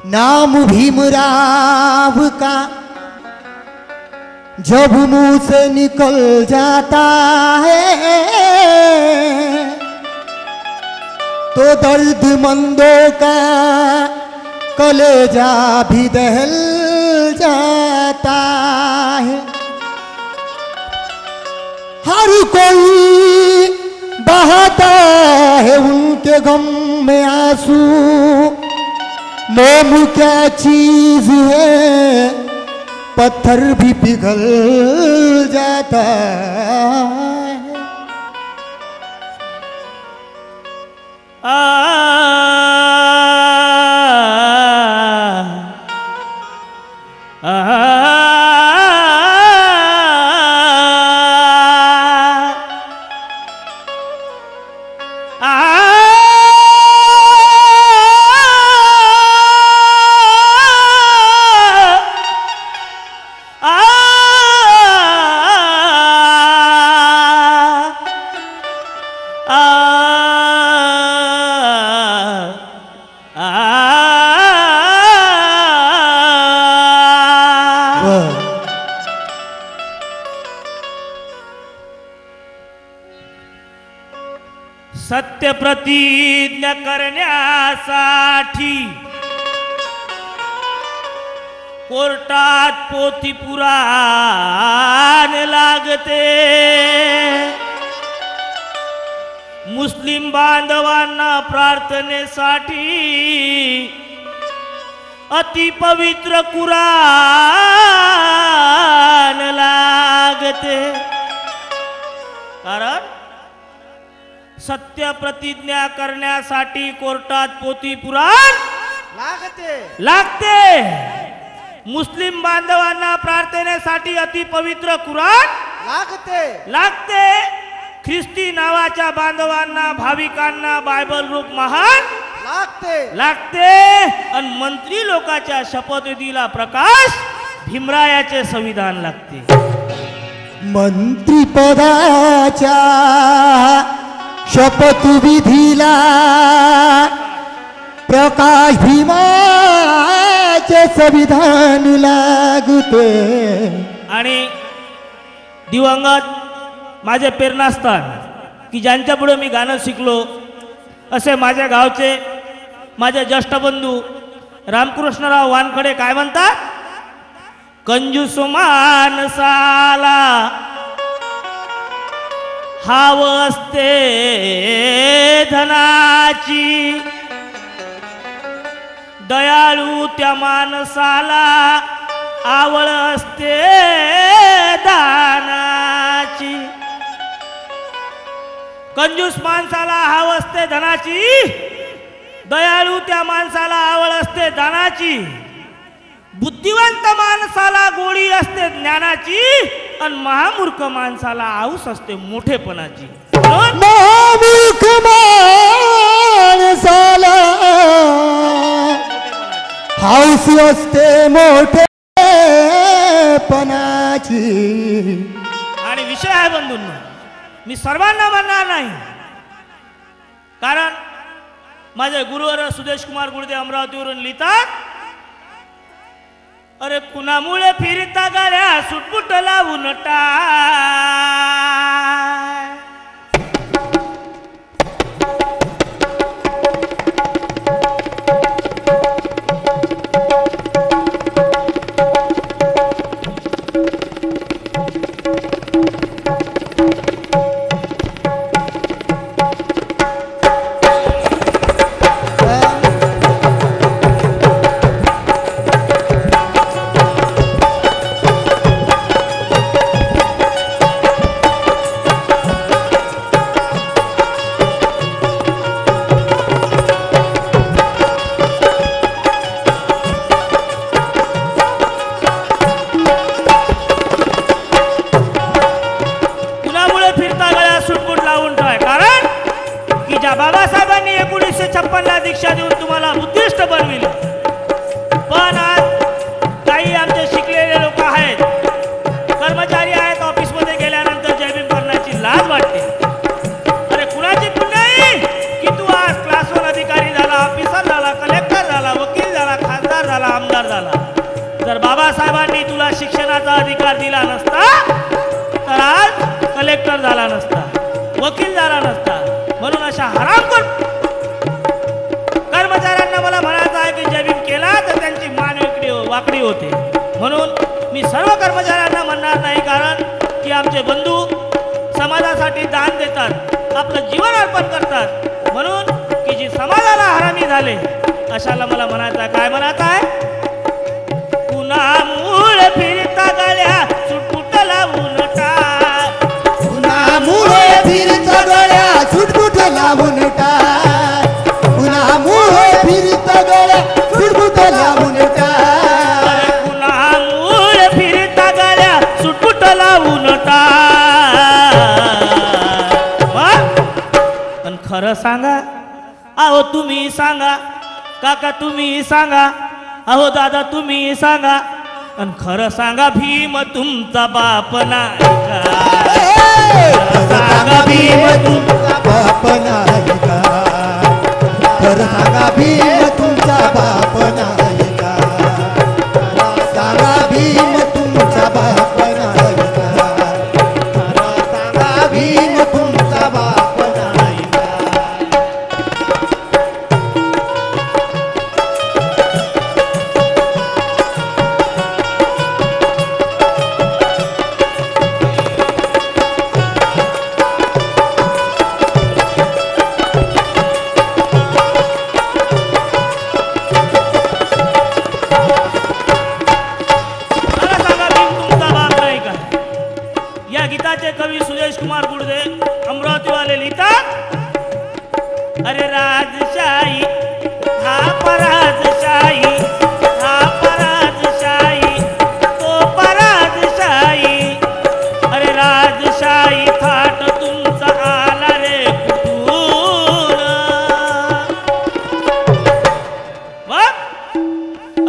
नाम भीमराव का जब मुंह से निकल जाता है तो दर्दमंदों का कलेजा भी दहल जाता है। हर कोई बहाता है उनके गम में आंसू। मोम क्या चीज है, पत्थर भी पिघल जाता है। सत्य प्रतिज्ञा करण्यासाठी कोर्टात पोथी पुराण लागते। मुस्लिम बांधवांना प्रार्थनेसाठी अति पवित्र कुराण लागते। कारण सत्य प्रतिज्ञा करण्यासाठी कोर्टात पोथी पुराण लागते। मुस्लिम बांधवांना प्रार्थनेसाठी अति पवित्र कुराण लागते। ख्रिस्ती नावाच्या बांधवांना भाविकांना बायबल रूप महान लागते। आणि मंत्री लोकांच्या शपथविधीला प्रकाश भीमरायाचे संविधान लागते। मंत्री पदाच्या शपथविधीला प्रकाश भीमाचे संविधान लागते। आणि दिवंगत माझे प्रेरणास्थान की ज्यांच्या पुढे मी गाणं शिकलो असे माझ्या गावचे माझे ज्येष्ठ बंधू रामकृष्णराव वानखडे काय म्हणतात? कंजूस माणसाला हाव असते धनाची, दयाळू त्या माणसाला आवड असते दानाची। कंजूस माणसाला हाव असते धनाची, दयाळू त्या माणसाला आवड असते दानाची। बुद्धिवंत माणसाला गोडी असते ज्ञानाची, आणि महामूर्ख माणसाला आऊस असते मोठेपणाची। महामूर्ख माणसाला हाऊस असते मोठेपणाची। आणि विषय आहे बंधूंनो, मी सर्वांना म्हणणार नाही, कारण माझे गुरुवर सुदेश कुमार गुळदेव अमरावतीवरून लिहितात, अरे कुणामुळे फिरता गाड्या सुटपुट लावून टाय। अधिकार दिला नसता तर आज कलेक्टर झाला नसता, वकील झाला नसता. म्हणून अशा हरामखोर कर्मचाऱ्यांना मला म्हणायचं आहे की जमीन केला तर त्यांची मान वाकडी होते. म्हणून मी सर्व कर्मचाऱ्यांना म्हणणार नाही, कारण की आमचे बंधू समाजासाठी दान देतात, आपलं जीवन अर्पण करतात. म्हणून की जी समाजाला हरामी झाले अशाला मला म्हणायचं आहे. काय म्हणायचं आहे? पुन्हा मूळ फिरता गळ्या सुटपुट लावून टाक, पुन्हा मूळ फिरता गळ्या सुटपुट लावून टाक, पुन्हा मूळ फिरता गळ्या सुटपुट लावून टाक, पुन्हा मूळ फिरता गळ्या सुटपुट लावून टाक. पण खरं सांगा, अहो तुम्ही सांगा, काका तुम्ही सांगा, अहो दादा तुम्ही सांगा, आणि खरं सांगा भीम तुमचा बाप नाही का? सांगा भीम तुमचा बाप नाही का? खरं सांगा भीम तुमचा बाप नाही का? सांगा भीम तुमचा बाप नाही का? सांगा भीम तुमचा बाप नाही का? कवी सुदेश कुमार गुडदे अमरावती वाले लिहितात, अरे राजशाही हा पराजशाही, हा पराजशाही तो पराजशाही. अरे राजशाही थाट तुमचा आला रे कुठून,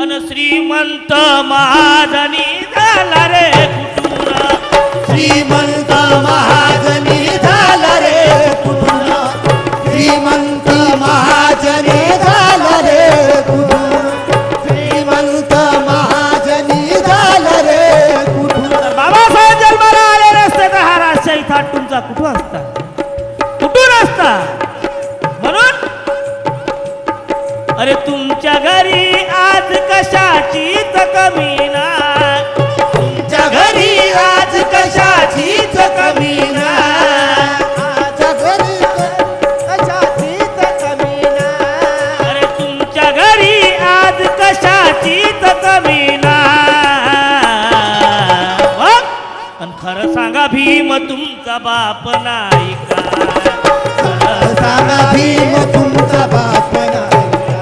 अन श्रीमंत महाजनी झाला रे कुठून, श्रीमंत महाजनी झाला रे कुठून, श्रीमंत महाजनी झाला रे कुठून, श्रीमंत महाजनी झाला रे कुठून. बाबासाहेब जन्माला आले नसते तर हा राजशाही थाट तुमचा कुठून असता, कुठून असता. म्हणून अरे तुमच्या घरी आज कशाचीच कमी नाही, तुमच्या घरी आज कशाचीच कमी नाही, आमच्या घरी कशाचीच कमी नाही. अरे तुमच्या घरी आज कशाचीच कमी नाही. आणि खरं सांगा भीम तुमचा बाप नाही का? खरं सांगा भीम तुमचा बाप नाही का?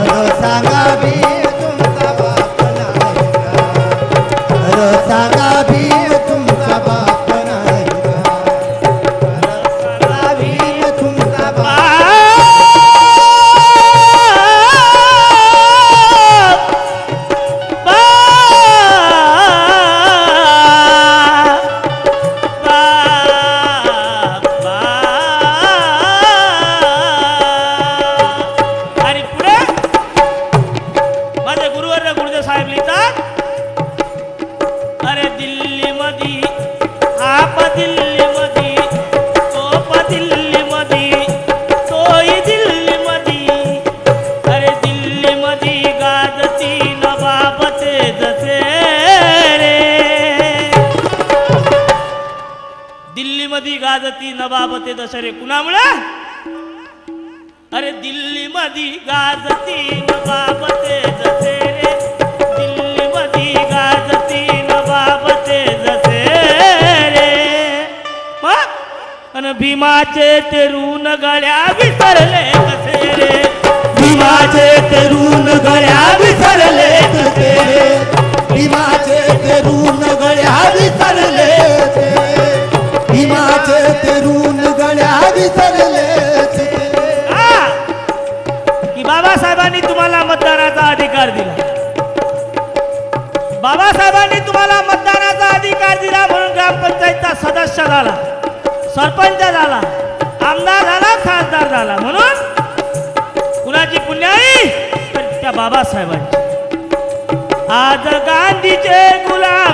खरं सांगा भीम तुमचा बाप नाही का? खरं सांगा भीम तुमचा बाप नाही का? खरं सांगा भीम तुमचा बाप. आणि पुढे माझे गुरुवर्य गुरुदेव साहेब लिहितात, अरे दिल्ली मधी आप दिल्ली मधी तोप दिल्ली मधी तोही दिल्ली मधी. अरे दिल्ली मधी गाजती नवाबते जसे रे, दिल्ली मधी गाजती नवाबते जसे रे. कुणामुळे? अरे दिल्ली मधी गाजती नवाबते जसे रे, दिल्ली मधी गाजती नवाबते जसे रे. मग अन भीमाचे ते ऋण गळ्या विसरले कसे रे, भीमाचे तरुण गळ्या विसरले कसे रे, भीमाचे तरुण गळ्या विसरले कसे, भीमाचे तरुण गळ्या विसरले कसे. की बाबासाहेबांनी तुम्हाला मतदानाचा अधिकार दिला, बाबासाहेबांनी तुम्हाला मतदानाचा अधिकार दिला म्हणून ग्रामपंचायतचा सदस्य झाला, सरपंच झाला, आमदार झाला, खासदार झाला. म्हणून कुणाची पुण्याई? तर त्या बाबासाहेबांची. आज गांधीचे गुलाम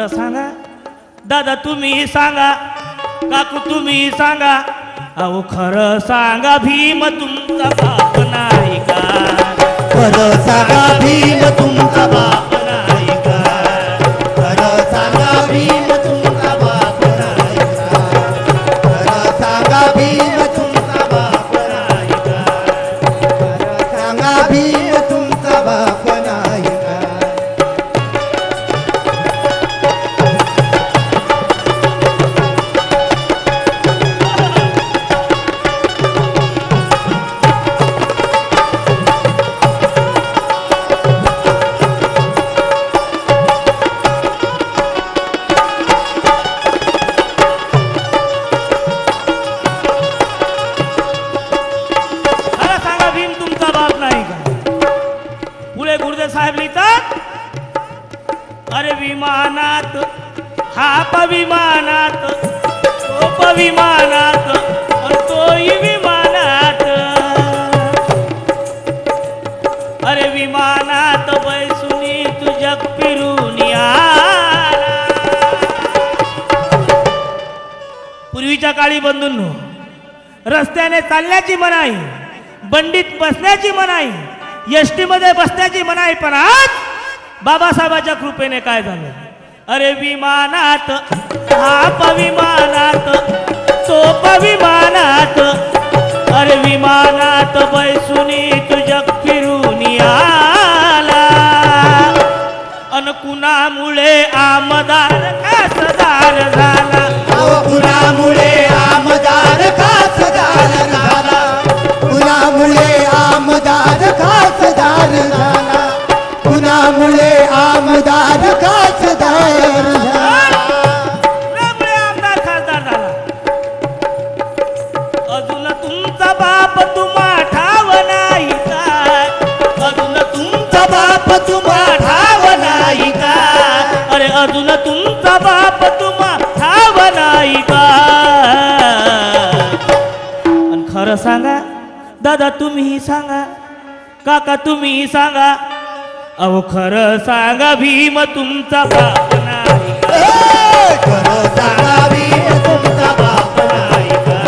खरं सांगा दादा तुम्ही सांगा काकू तुम्ही सांगा अहो खरं सांगा भीम तुमचा बाप नाही का खरं सांगा भीम तुमचा बाप नाही का खरं सांगा भीम तुमचा बाप नाही का खरं सांगा भीम तुमचा बाप नाही का खरं सांगा भीम तुमचा बाप नाही का खरं सांगा भीम तुमचा बाप नाही का पुढे गुरुदेव साहेब लिहितात अरे विमानात हाप विमानात तोप विमानात अन तोही विमानात अरे विमानात बैसुनी तू जग फिरून आला. पूर्वीच्या काळी बंधूंनो रस्त्याने चालण्याची मनाई बंडीत बसण्याची मनाई एसटी मध्ये बसण्याची मनाई पण आज बाबासाहेबांच्या कृपेने काय झालं अरे विमानात हाप विमानात तोप विमानात अरे विमानात बैसुनी तू जग फिरून आला अन कुणामुळे आमदार खासदार झाला कुणामुळे आमदार खासदार झाला कुणामुळे आमदार खासदार झाला कुणामुळे आमदार खासदार झाला कुणामुळे आमदार खासदार झाला अजून तुमचा बाप तुम्हा ठाव नाही का अजून तुमचा बाप तुम्हा ठाव नाही का अरे अजून तुमचा बाप तुम्हा ठाव नाही का आणि खरं सांगा दादा तुम्ही सांगा काका तुम्ही सांगा अहो खरं सांगा भीम तुमचा बाप नाही का? खरं सांगा भीम तुमचा बाप नाही का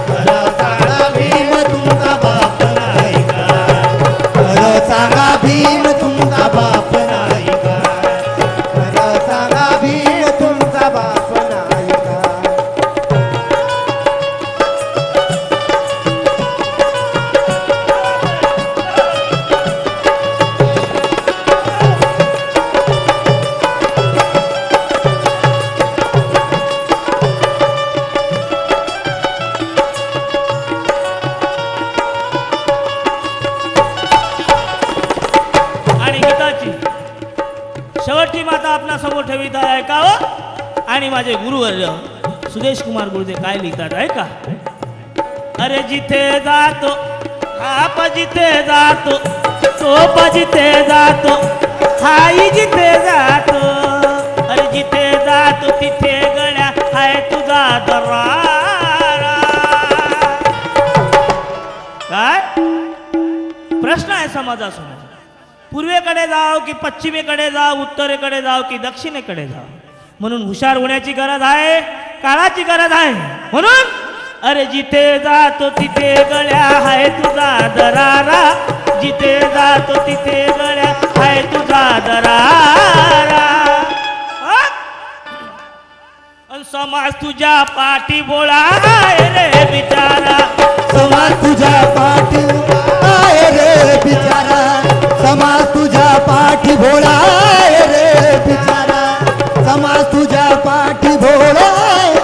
खरं सांगा भीम तुमचा बाप नाही का खरं सांगा भीम तुमचा बाप नाही का खरं सांगा भीम तुमचा बाप नाही का आणि गीताची शेवटची माता आपल्या समोर ठेवीत आहे ऐकावं आणि माझे गुरुवर्य सुदेश कुमार गुरुदेव काय लिहितात ऐका अरे जिथे जातो हाप जिथे जातो सोप जिथे जातो हाई जिथे जातो अरे जिथे जातो तिथे गड्या हाय तुझा दरारा काय प्रश्न आहे समाजासमोर पूर्वेकडे जाव की पश्चिमेकडे जाव उत्तरेकडे जाव की दक्षिणेकडे जाव म्हणून हुशार होण्याची गरज आहे काळाची गरज आहे म्हणून अरे जिथे जातो तिथे गळ्या हाय तुझा दरारा जिथे जातो तिथे गळ्या हाय तुझा दरारा अन समाज तुझ्या पाठी बोळा आहे रे बिचारा समाज तुझ्या पाठी आहे रे बिचारा समाज तुझ्या पाठी भोळा आहे रे बिचारा समाज तुझ्या पाठी भोळा आहे.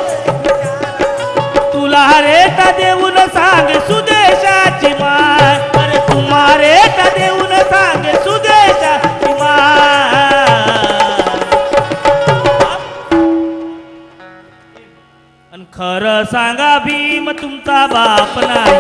तुला रेट देऊन सांग सुदेशाची माय अरे तुम्हा रेट देऊन सांग सुदेशाची माय अन खरं सांगा भीम तुमचा बाप नाही